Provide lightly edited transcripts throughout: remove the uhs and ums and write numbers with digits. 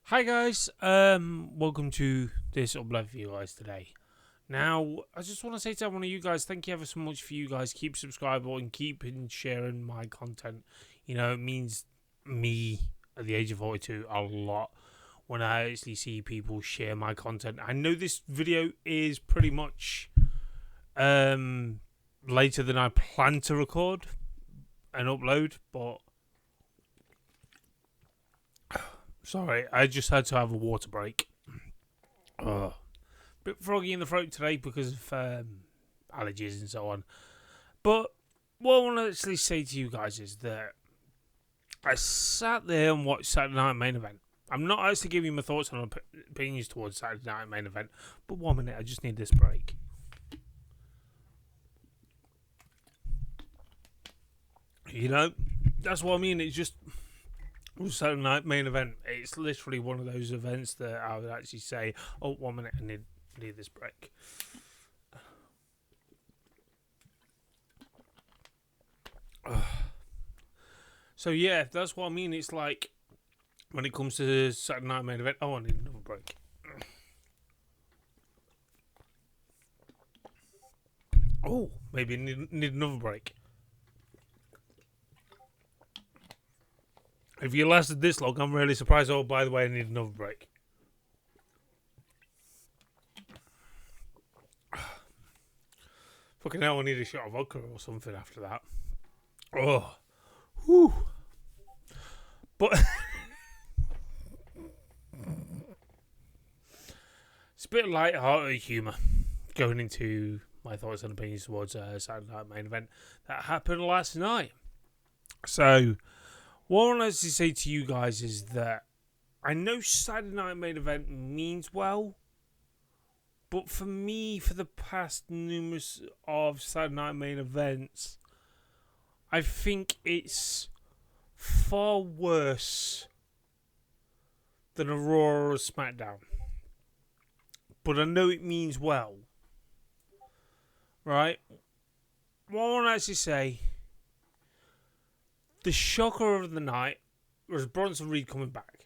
Hi guys, welcome to this upload for you guys today. Now, I just want to say to one of you guys, thank you ever so much for you guys. Keep subscribing and keep sharing my content. You know, it means me at the age of 42 a lot when I actually see people share my content. I know this video is pretty much later than I plan to record and upload, but sorry, I just had to have a water break. Bit froggy in the throat today because of allergies and so on. But what I want to actually say to you guys is that I sat there and watched Saturday Night Main Event. I'm not actually giving you my thoughts on opinions towards Saturday Night Main Event, but 1 minute, I just need this break. You know, that's what I mean. It's just Saturday Night Main Event. It's literally one of those events that I would actually say, oh, 1 minute, I need this break. So yeah, that's what I mean. It's like when it comes to Saturday Night Main Event, oh, I need another break. Oh, maybe need another break. If you lasted this long, I'm really surprised. Oh, by the way, I need another break. Fucking hell, I need a shot of vodka or something after that. Oh. Whew. But it's a bit light-hearted humour going into my thoughts and opinions towards Saturday Night Main Event that happened last night. So, what I want to actually say to you guys is that I know Saturday Night Main Event means well, but for me, for the past numerous of Saturday Night Main Events, I think it's far worse than a Raw or a SmackDown. But I know it means well. Right? What I want to actually say, the shocker of the night was Bronson Reed coming back.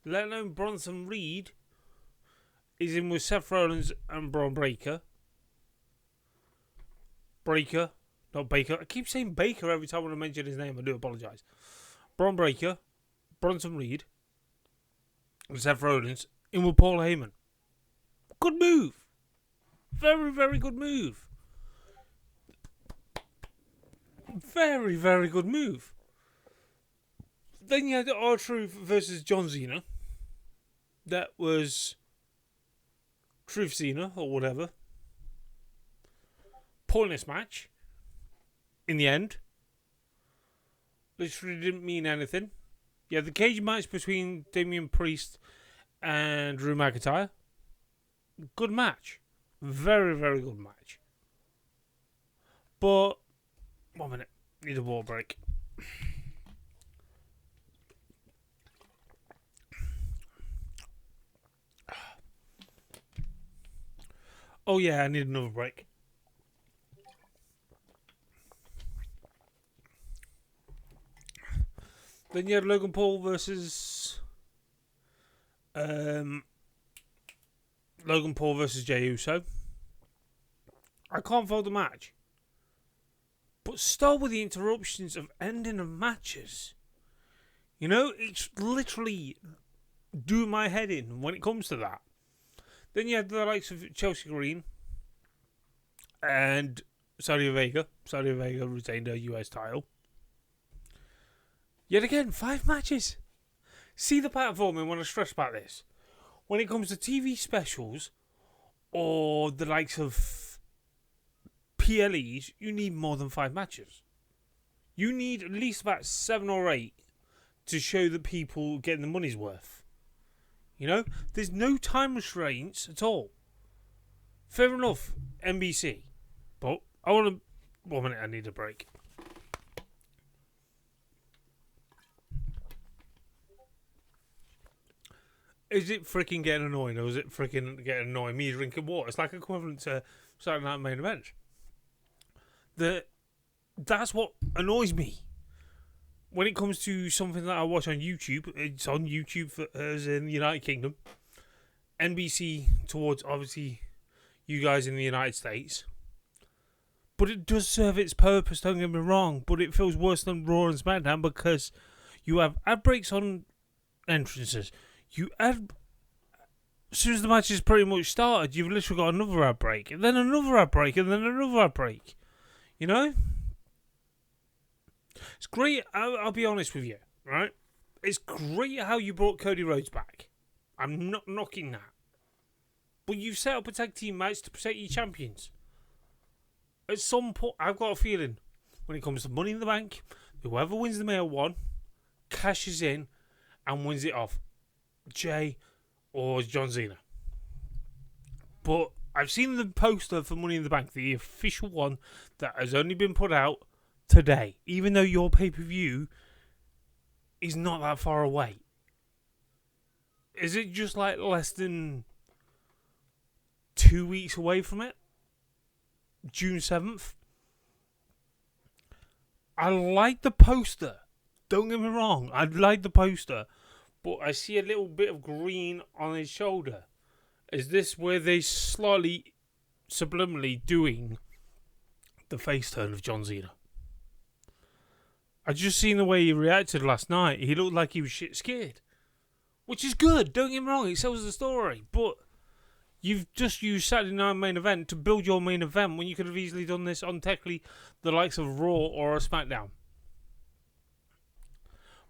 Let alone Bronson Reed is in with Seth Rollins and Bron Breakker. Breakker, not Baker. I keep saying Baker every time when I mention his name. I do apologise. Bron Breakker, Bronson Reed, and Seth Rollins in with Paul Heyman. Good move. Very, very good move. Very, very good move. Then you had R-Truth versus John Cena. That was Truth Cena or whatever. Pointless match. In the end. Literally didn't mean anything. Yeah, the cage match between Damian Priest and Drew McIntyre. Good match. Very, very good match. But 1 minute. Need a water break. Oh yeah, I need another break. Then you had Logan Paul versus Jey Uso. I can't fault the match. But start with the interruptions of ending of matches. You know, it's literally doing my head in when it comes to that. Then you had the likes of Chelsea Green and Zelina Vega. Zelina Vega retained her US title. Yet again, 5 matches. See the pattern for me when I stress about this. When it comes to TV specials or the likes of PLEs, you need more than 5 matches. You need at least about 7 or 8 to show that people getting the money's worth. You know, there's no time restraints at all. Fair enough, NBC. But I want to... 1 minute, I need a break. Is it freaking getting annoying, or is it freaking getting annoying me drinking water? It's like equivalent to Saturday Night Main Event. That's what annoys me. when it comes to something that I watch on YouTube, it's on YouTube for us in the United Kingdom. NBC towards, obviously, you guys in the United States. But it does serve its purpose, don't get me wrong. But it feels worse than Raw and SmackDown because you have ad breaks on entrances. As soon as the match is pretty much started, you've literally got another ad break, and then another ad break, and then another ad break. You know? It's great, I'll be honest with you, right? It's great how you brought Cody Rhodes back. I'm not knocking that. But you've set up a tag team match to protect your champions. At some point, I've got a feeling, when it comes to Money in the Bank, whoever wins the male one, cashes in, and wins it off. Jey or John Cena. But I've seen the poster for Money in the Bank, the official one that has only been put out today, even though your pay-per-view is not that far away. Is it just like less than 2 weeks away from it? June 7th? I like the poster. Don't get me wrong, I like the poster. But I see a little bit of green on his shoulder. Is this where they slightly subliminally doing the face turn of John Cena? I just seen the way he reacted last night. He looked like he was shit scared. Which is good, don't get me wrong, it sells the story. But you've just used Saturday Night Main Event to build your main event when you could have easily done this on technically the likes of Raw or a SmackDown.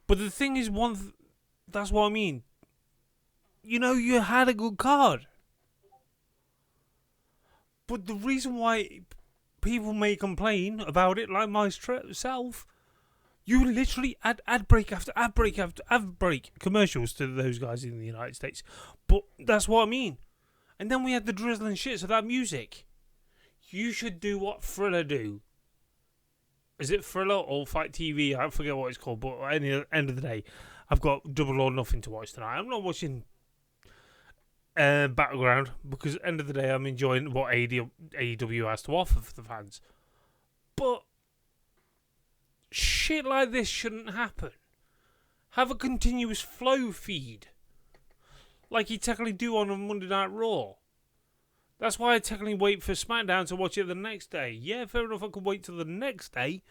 But the thing is, that's what I mean. You know, you had a good card. But the reason why people may complain about it, like myself, you literally add ad break after ad break after ad break commercials to those guys in the United States. But that's what I mean. And then we had the drizzling shits of that music. You should do what Thriller do. Is it Thriller or Fight TV? I forget what it's called. But at the end of the day, I've got Double or Nothing to watch tonight. I'm not watching Battleground because at the end of the day, I'm enjoying what AEW has to offer for the fans. But shit like this shouldn't happen. Have a continuous flow feed. Like you technically do on a Monday Night Raw. That's why I technically wait for SmackDown to watch it the next day. Yeah, fair enough, I could wait till the next day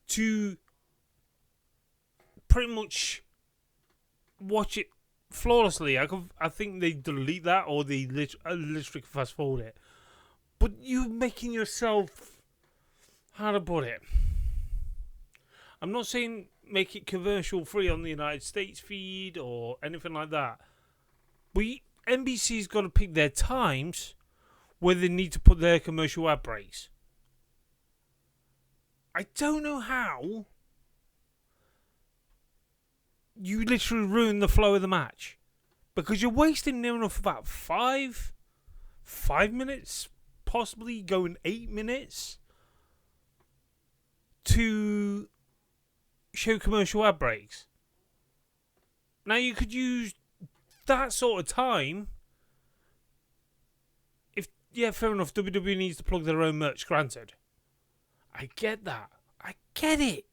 to pretty much watch it flawlessly. I think they delete that or they literally fast forward it. But you're making yourself, how to put it, I'm not saying make it commercial free on the United States feed or anything like that. But NBC's got to pick their times where they need to put their commercial ad breaks. I don't know how you literally ruin the flow of the match. Because you're wasting near enough about 5 minutes, possibly going 8 minutes to show commercial ad breaks. Now you could use that sort of time. Yeah, fair enough, WWE needs to plug their own merch, granted. I get that. I get it.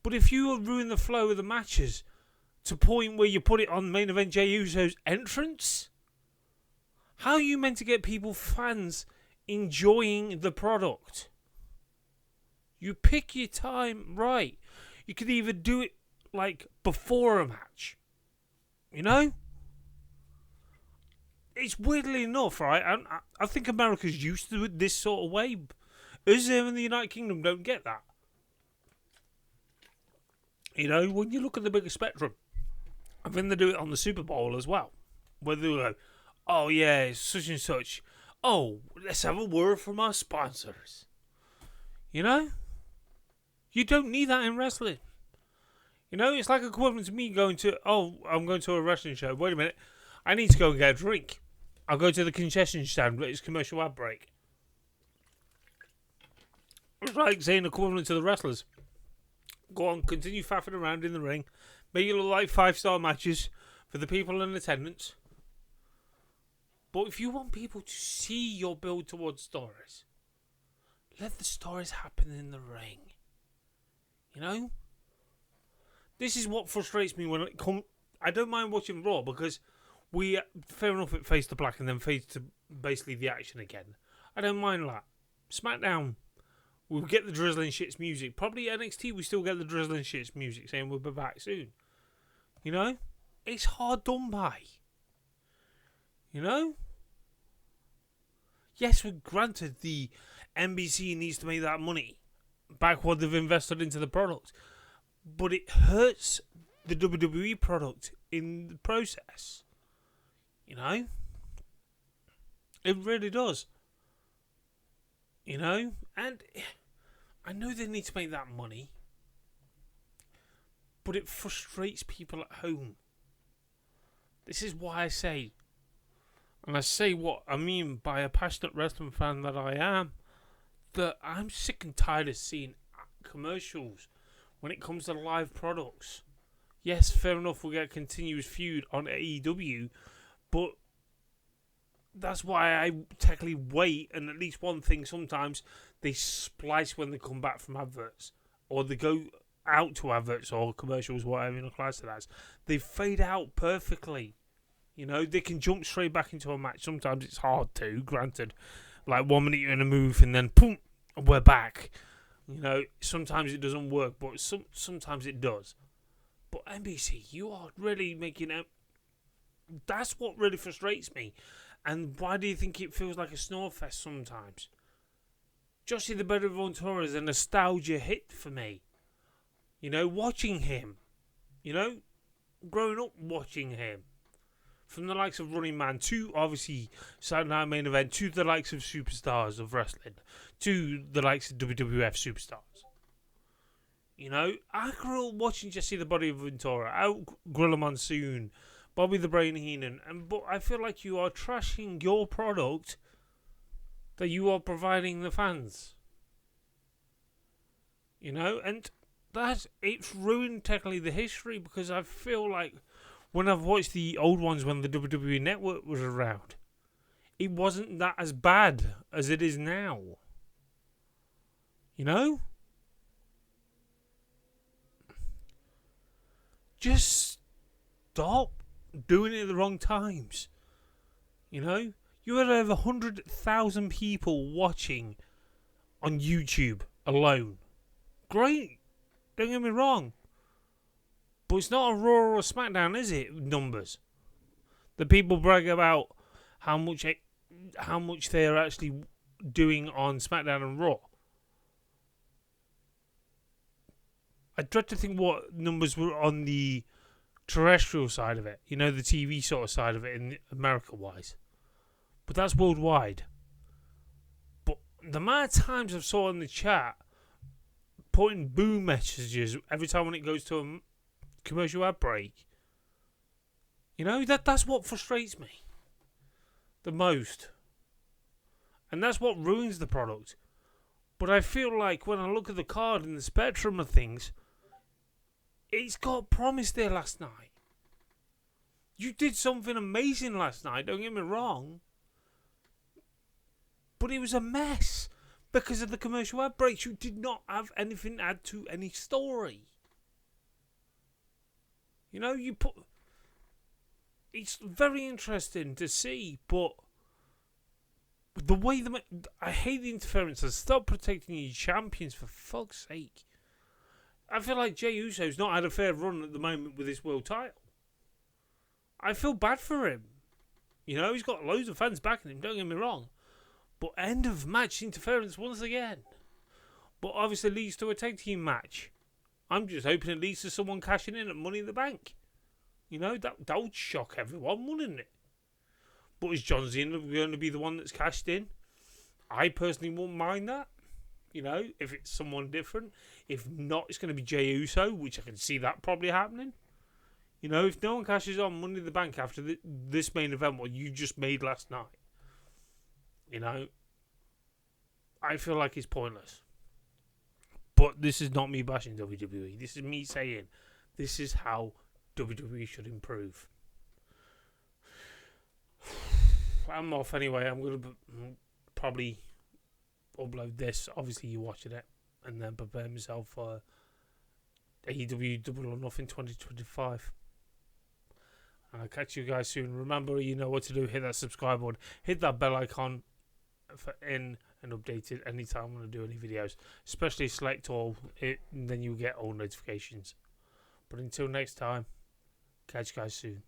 But if you ruin the flow of the matches to a point where you put it on main event Jey Uso's entrance, how are you meant to get people, fans, enjoying the product? You pick your time right. You could either do it like before a match. You know? It's weirdly enough, right? I think America's used to it this sort of way. Us here in the United Kingdom don't get that. You know, when you look at the bigger spectrum, I think they do it on the Super Bowl as well. Where they go, oh yeah, it's such and such. Oh, let's have a word from our sponsors. You know? You don't need that in wrestling. You know, it's like equivalent to me going to, I'm going to a wrestling show. Wait a minute. I need to go and get a drink. I'll go to the concession stand, but it's commercial ad break. It's like saying equivalent to the wrestlers. Go on, continue faffing around in the ring. Make it look like 5-star matches for the people in attendance. But if you want people to see your build towards stories, let the stories happen in the ring. You know? This is what frustrates me when it comes. I don't mind watching Raw because fair enough, it fades to black and then fades to basically the action again. I don't mind that. SmackDown, we'll get the drizzling shits music. Probably NXT, we still get the drizzling shits music saying we'll be back soon. You know? It's hard done by. You know? Yes, we're granted the NBC needs to make that money back what they've invested into the product. But it hurts the WWE product in the process. You know? It really does. You know? And I know they need to make that money. But it frustrates people at home. This is why I say, and I say what I mean by a passionate wrestling fan that I am, that I'm sick and tired of seeing commercials when it comes to live products. Yes, fair enough, we'll get a continuous feud on AEW, but that's why I technically wait, and at least one thing sometimes, they splice when they come back from adverts, or they go out to adverts or commercials, whatever you class it as. They fade out perfectly. You know, they can jump straight back into a match. Sometimes it's hard to, granted. Like 1 minute you're in a move and then boom, we're back. You know, sometimes it doesn't work, but sometimes it does. But NBC, you are really making it. That's what really frustrates me. And why do you think it feels like a snore fest sometimes? Joshi the Better Ventura is a nostalgia hit for me. You know, watching him. You know, growing up watching him. From the likes of Running Man to, obviously, Saturday Night Main Event, to the likes of superstars of wrestling, to the likes of WWF superstars. You know, I grew up watching Jesse the Body of Ventura, out Gorilla Monsoon, Bobby the Brain Heenan, but I feel like you are trashing your product that you are providing the fans. You know, and it's ruined technically the history, because I feel like when I've watched the old ones when the WWE Network was around, it wasn't that as bad as it is now. You know? Just stop doing it at the wrong times. You know? You had over 100,000 people watching on YouTube alone. Great. Don't get me wrong. But it's not a Raw or a SmackDown, is it? Numbers. The people brag about how much they are actually doing on SmackDown and Raw. I dread to think what numbers were on the terrestrial side of it. You know, the TV sort of side of it in America-wise. But that's worldwide. But the amount of times I've saw in the chat putting boom messages every time when it goes to a commercial ad break. You know, that's what frustrates me the most. And that's what ruins the product. But I feel like when I look at the card and the spectrum of things, it's got promise there last night. You did something amazing last night, don't get me wrong. But it was a mess because of the commercial ad breaks. You did not have anything to add to any story. You know, it's very interesting to see, but the way I hate the interference. Stop protecting your champions, for fuck's sake. I feel like Jey Uso's not had a fair run at the moment with his world title. I feel bad for him. You know, he's got loads of fans backing him, don't get me wrong. But end of match interference once again. But obviously leads to a tag team match. I'm just hoping it leads to someone cashing in at Money in the Bank. You know, that would shock everyone, wouldn't it? But is John Cena going to be the one that's cashed in? I personally wouldn't mind that. You know, if it's someone different. If not, it's going to be Jey Uso, which I can see that probably happening. You know, if no one cashes on Money in the Bank after this main event, what you just made last night, you know, I feel like it's pointless. But this is not me bashing WWE. This is me saying this is how WWE should improve. I'm off anyway. I'm going to probably upload this. Obviously, you're watching it. And then prepare myself for AEW Double or Nothing 2025. And I'll catch you guys soon. Remember, you know what to do. Hit that subscribe button. Hit that bell icon for in and updated anytime when I do any videos. Especially select all. Then you get all notifications. But until next time, catch you guys soon.